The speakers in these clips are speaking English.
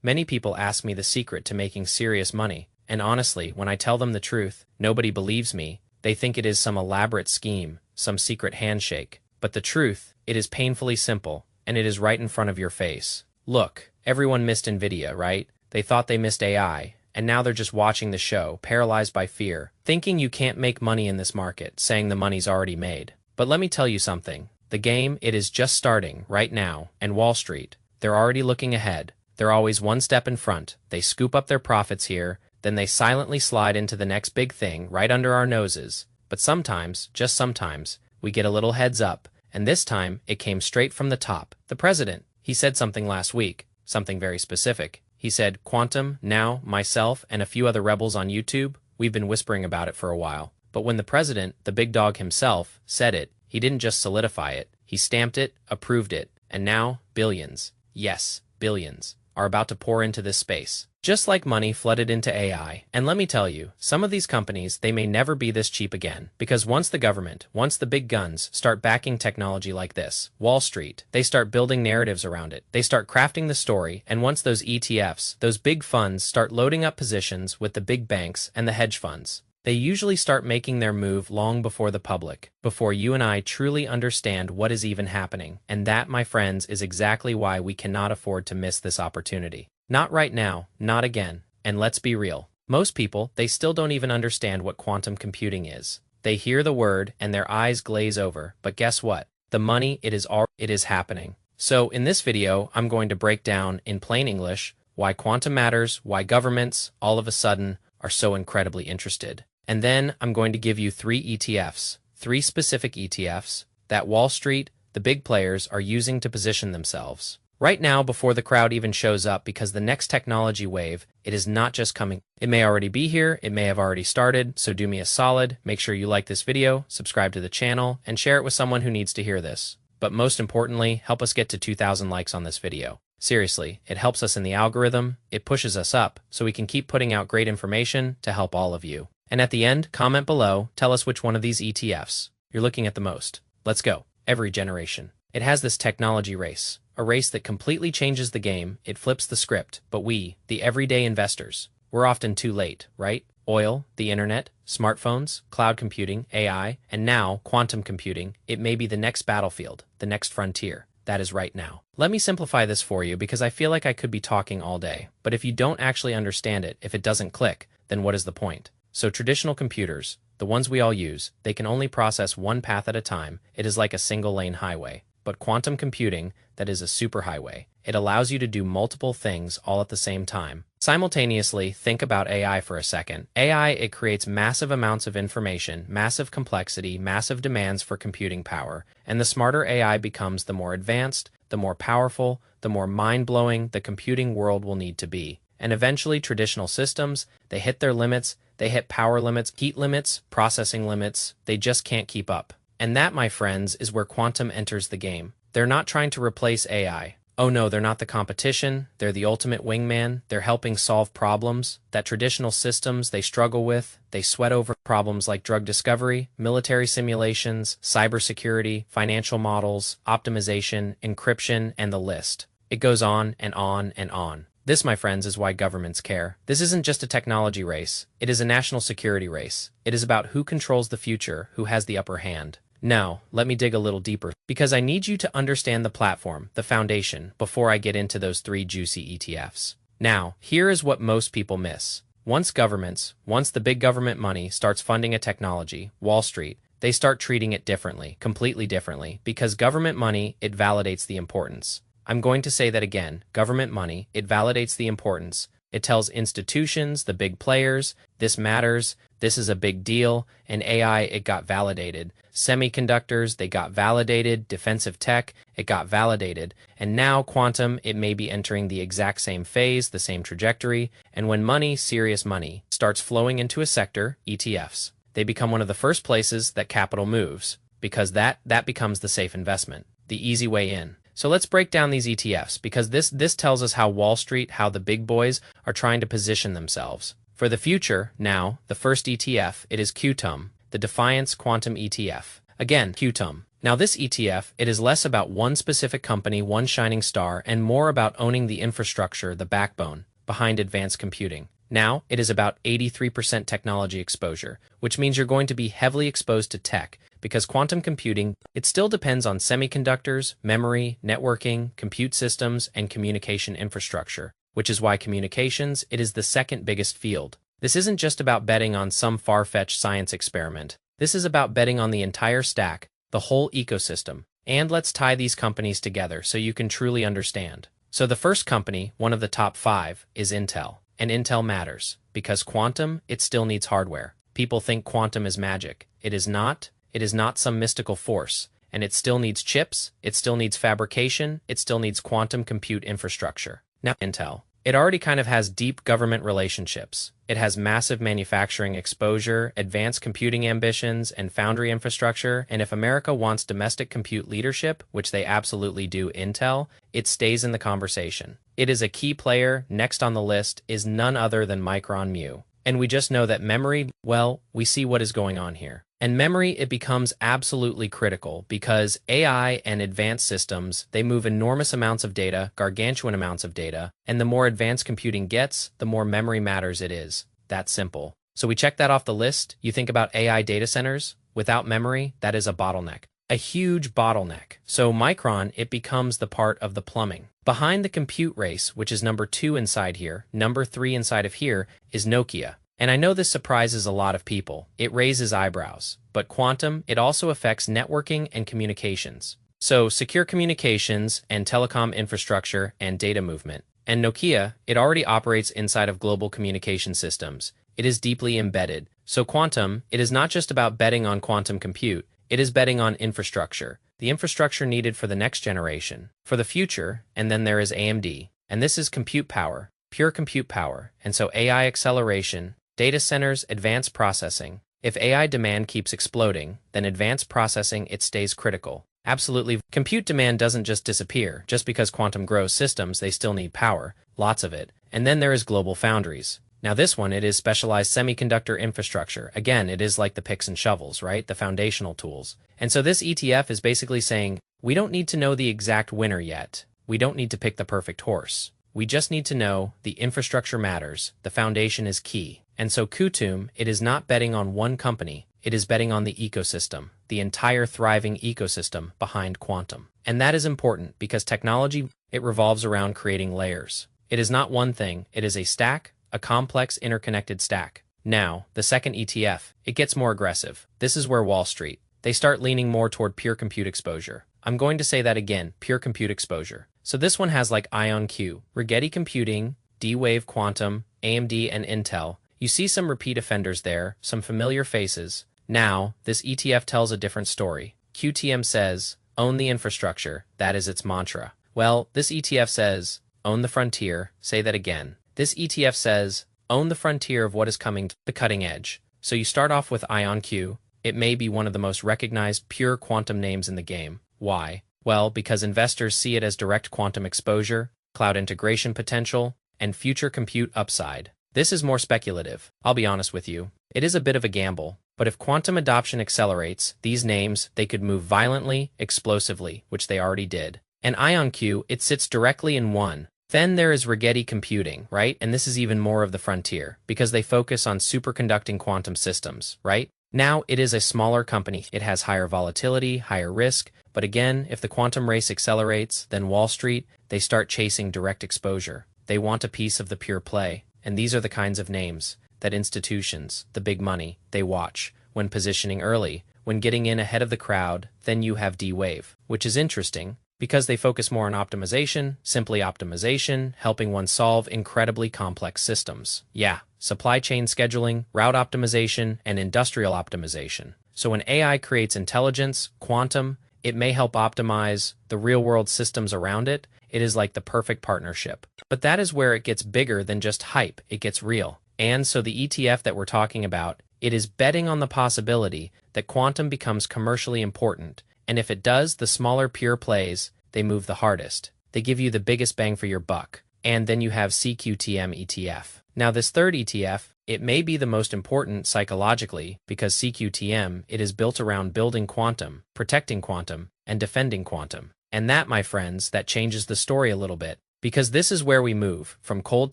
Many people ask me the secret to making serious money, and honestly, when I tell them the truth, nobody believes me. They think it is some elaborate scheme, some secret handshake. But the truth, it is painfully simple, and it is right in front of your face. Look, everyone missed Nvidia, right? They thought they missed AI, and now they're just watching the show, paralyzed by fear, thinking you can't make money in this market, saying the money's already made. But let me tell you something. The game, it is just starting, right now, and Wall Street, they're already looking ahead. They're always one step in front. They scoop up their profits here, then they silently slide into the next big thing right under our noses. But sometimes, just sometimes, we get a little heads up, and this time, it came straight from the top. The president, he said something last week, something very specific. He said, Quantum, now, myself, and a few other rebels on YouTube, we've been whispering about it for a while. But when the president, the big dog himself, said it, he didn't just solidify it, he stamped it, approved it, and now, billions, yes, billions, are about to pour into this space. Just like money flooded into AI. And let me tell you, some of these companies, they may never be this cheap again. Because once the government, once the big guns start backing technology like this, Wall Street, they start building narratives around it. They start crafting the story, and once those ETFs, those big funds start loading up positions with the big banks and the hedge funds, they usually start making their move long before the public, before you and I truly understand what is even happening. And that, my friends, is exactly why we cannot afford to miss this opportunity. Not right now, not again. And let's be real. Most people, they still don't even understand what quantum computing is. They hear the word and their eyes glaze over. But guess what? The money, it is happening. So in this video, I'm going to break down in plain English why quantum matters, why governments, all of a sudden, are so incredibly interested. And then I'm going to give you 3 ETFs, 3 specific ETFs that Wall Street, the big players, are using to position themselves right now before the crowd even shows up, because the next technology wave, it is not just coming. It may already be here, it may have already started, so do me a solid, make sure you like this video, subscribe to the channel, and share it with someone who needs to hear this. But most importantly, help us get to 2,000 likes on this video. Seriously, it helps us in the algorithm, it pushes us up, so we can keep putting out great information to help all of you. And at the end, comment below, tell us which one of these ETFs you're looking at the most. Let's go. Every generation, it has this technology race, a race that completely changes the game, it flips the script, but we, the everyday investors, we're often too late, right? Oil, the internet, smartphones, cloud computing, AI, and now quantum computing, it may be the next battlefield, the next frontier. That is right now. Let me simplify this for you because I feel like I could be talking all day, but if you don't actually understand it, if it doesn't click, then what is the point? So traditional computers, the ones we all use, they can only process one path at a time. It is like a single-lane highway. But quantum computing, that is a superhighway. It allows you to do multiple things all at the same time. Simultaneously, think about AI for a second. AI, it creates massive amounts of information, massive complexity, massive demands for computing power. And the smarter AI becomes, the more advanced, the more powerful, the more mind-blowing the computing world will need to be. And eventually, traditional systems, they hit their limits, they hit power limits, heat limits, processing limits, they just can't keep up. And that, my friends, is where quantum enters the game. They're not trying to replace AI. Oh no, they're not the competition, they're the ultimate wingman, they're helping solve problems that traditional systems they struggle with, they sweat over problems like drug discovery, military simulations, cybersecurity, financial models, optimization, encryption, and the list. It goes on and on and on. This, my friends, is why governments care. This isn't just a technology race, it is a national security race. It is about who controls the future, who has the upper hand. Now, let me dig a little deeper, because I need you to understand the platform, the foundation, before I get into those 3 juicy ETFs. Now, here is what most people miss. Once the big government money starts funding a technology, Wall Street, they start treating it differently, completely differently, because government money, it validates the importance. I'm going to say that again, government money, it validates the importance. It tells institutions, the big players, this matters, this is a big deal, and AI, it got validated. Semiconductors, they got validated, defensive tech, it got validated, and now quantum, it may be entering the exact same phase, the same trajectory, and when money, serious money, starts flowing into a sector, ETFs, they become one of the first places that capital moves, because that becomes the safe investment, the easy way in. So let's break down these ETFs, because this tells us how Wall Street, how the big boys are trying to position themselves. For the future, now, the first ETF, it is QTUM, the Defiance Quantum ETF. Again, QTUM, Now this ETF, it is less about one specific company, one shining star, and more about owning the infrastructure, the backbone, behind advanced computing. Now, it is about 83% technology exposure, which means you're going to be heavily exposed to tech, because quantum computing, it still depends on semiconductors, memory, networking, compute systems, and communication infrastructure, which is why communications, it is the second biggest field. This isn't just about betting on some far-fetched science experiment. This is about betting on the entire stack, the whole ecosystem. And let's tie these companies together so you can truly understand. So the first company, one of the top 5, is Intel. And Intel matters, because quantum, it still needs hardware. People think quantum is magic. It is not. It is not some mystical force. And it still needs chips, it still needs fabrication, it still needs quantum compute infrastructure. Now, Intel, it already kind of has deep government relationships. It has massive manufacturing exposure, advanced computing ambitions, and foundry infrastructure, and if America wants domestic compute leadership, which they absolutely do, Intel, it stays in the conversation. It is a key player. Next on the list is none other than Micron Mu. And we just know that memory, well, we see what is going on here. And memory, it becomes absolutely critical because AI and advanced systems, they move enormous amounts of data, gargantuan amounts of data, and the more advanced computing gets, the more memory matters it is. That's simple. So we check that off the list. You think about AI data centers. Without memory, that is a bottleneck. A huge bottleneck. So Micron, it becomes the part of the plumbing. Behind the compute race, which is number 2 inside here, number 3 inside of here, is Nokia. And I know this surprises a lot of people. It raises eyebrows. But quantum, it also affects networking and communications. So secure communications and telecom infrastructure and data movement. And Nokia, it already operates inside of global communication systems. It is deeply embedded. So quantum, it is not just about betting on quantum compute. It is betting on infrastructure. The infrastructure needed for the next generation, for the future, and then there is AMD. And this is compute power, pure compute power. And so AI acceleration, data centers, advanced processing. If AI demand keeps exploding, then advanced processing, it stays critical. Absolutely. Compute demand doesn't just disappear. Just because quantum grows systems, they still need power, lots of it. And then there is global foundries. Now this one, it is specialized semiconductor infrastructure. Again, it is like the picks and shovels, right? The foundational tools. And so this ETF is basically saying, we don't need to know the exact winner yet. We don't need to pick the perfect horse. We just need to know the infrastructure matters. The foundation is key. And so Kutum, it is not betting on one company. It is betting on the ecosystem, the entire thriving ecosystem behind quantum. And that is important because technology, it revolves around creating layers. It is not one thing. It is a stack, a complex interconnected stack. Now, the second ETF, it gets more aggressive. This is where Wall Street, they start leaning more toward pure compute exposure. I'm going to say that again, pure compute exposure. So this one has like IonQ, Rigetti Computing, D-Wave Quantum, AMD, and Intel. You see some repeat offenders there, some familiar faces. Now, this ETF tells a different story. QTM says, own the infrastructure, that is its mantra. Well, this ETF says, own the frontier, say that again. This ETF says, own the frontier of what is coming to the cutting edge. So you start off with IonQ. It may be one of the most recognized pure quantum names in the game. Why? Well, because investors see it as direct quantum exposure, cloud integration potential, and future compute upside. This is more speculative. I'll be honest with you. It is a bit of a gamble. But if quantum adoption accelerates, these names, they could move violently, explosively, which they already did. And IonQ, it sits directly in one. Then there is Rigetti Computing, right? And this is even more of the frontier, because they focus on superconducting quantum systems, right? Now, it is a smaller company. It has higher volatility, higher risk. But again, if the quantum race accelerates, then Wall Street, they start chasing direct exposure. They want a piece of the pure play. And these are the kinds of names that institutions, the big money, they watch when positioning early, when getting in ahead of the crowd. Then you have D-Wave, which is interesting because they focus more on optimization, simply optimization, helping one solve incredibly complex systems. Yeah, supply chain scheduling, route optimization, and industrial optimization. So when AI creates intelligence, quantum, it may help optimize the real-world systems around it. It is like the perfect partnership. But that is where it gets bigger than just hype. It gets real. And so the ETF that we're talking about, it is betting on the possibility that quantum becomes commercially important. And if it does, the smaller pure plays, they move the hardest. They give you the biggest bang for your buck. And then you have CQTM ETF. Now this third ETF, it may be the most important psychologically because CQTM, it is built around building quantum, protecting quantum, and defending quantum. And that, my friends, that changes the story a little bit. Because this is where we move from cold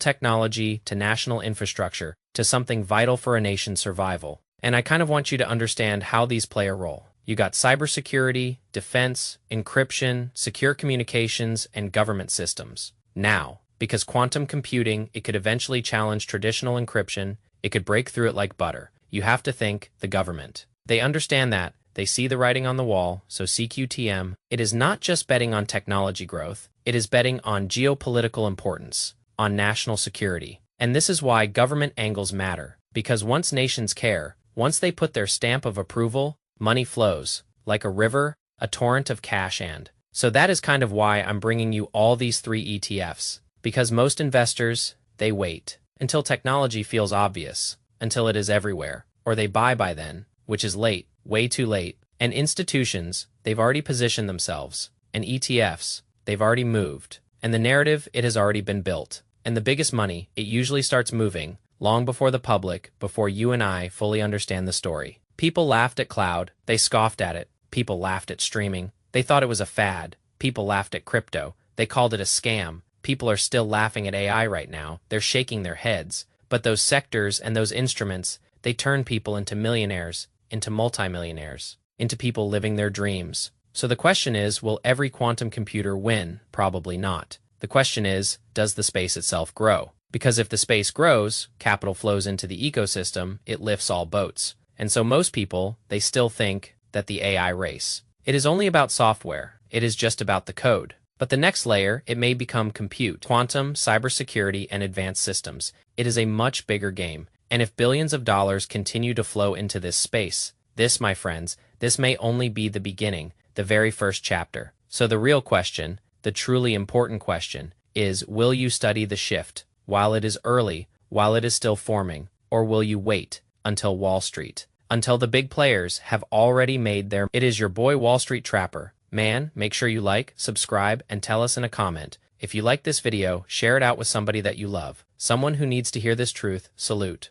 technology to national infrastructure to something vital for a nation's survival. And I kind of want you to understand how these play a role. You got cybersecurity, defense, encryption, secure communications, and government systems. Now, because quantum computing, it could eventually challenge traditional encryption, it could break through it like butter. You have to think the government. They understand that. They see the writing on the wall, so CQTM, it is not just betting on technology growth, it is betting on geopolitical importance, on national security. And this is why government angles matter, because once nations care, once they put their stamp of approval, money flows, like a river, a torrent of cash and. So that is kind of why I'm bringing you all these three ETFs, because most investors, they wait until technology feels obvious, until it is everywhere, or they buy by then, which is late, way too late. And institutions, they've already positioned themselves, and ETFs, they've already moved, and the narrative, it has already been built. And the biggest money, it usually starts moving long before the public, before you and I fully understand the story. People laughed at cloud, they scoffed at it. People laughed at streaming, they thought it was a fad. People laughed at crypto, they called it a scam. People are still laughing at AI right now, they're shaking their heads. But those sectors and those instruments, they turn people into millionaires, into multimillionaires, into people living their dreams. So the question is, will every quantum computer win? Probably not. The question is, does the space itself grow? Because if the space grows, capital flows into the ecosystem, it lifts all boats. And so most people, they still think that the AI race, it is only about software. It is just about the code. But the next layer, it may become compute, quantum, cybersecurity, and advanced systems. It is a much bigger game. And if billions of dollars continue to flow into this space, this, my friends, this may only be the beginning, the very first chapter. So the real question, the truly important question, is will you study the shift while it is early, while it is still forming, or will you wait until Wall Street, until the big players have already made their... It is your boy Wall Street Trapper. Man, make sure you like, subscribe, and tell us in a comment. If you like this video, share it out with somebody that you love, someone who needs to hear this truth. Salute.